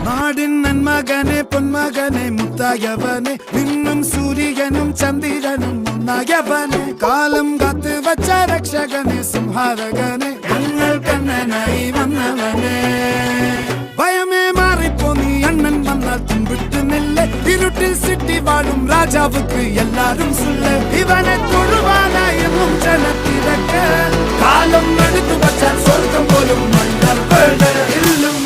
നാടിൻ നന്മകനെ പൊന്മകനെ മുത്തായവനെ നിന്നും സൂര്യനും ചന്ദ്രനും ഒന്നായവനെ കാലം കാത്ത് വച്ച രക്ഷകനെ സംഹാരകനെ ഞങ്ങൾ കണ്ണനായി വന്നവനെ ഭയമേ മാറിപ്പോ നീ അണ്ണൻ വന്നാൽ തുമ്പിട്ട് നെല്ല് ഇരുട്ടിൽ സിറ്റി വാഴും രാജാവുക്ക് എല്ലാരും സുല്ല് ഇവനെ തൊഴുവാനായും ജനത്തിരക്ക് കാലം എടുത്തു വച്ചാൽ സ്വർഗം പോലും മണ്ണൽ ഇല്ലും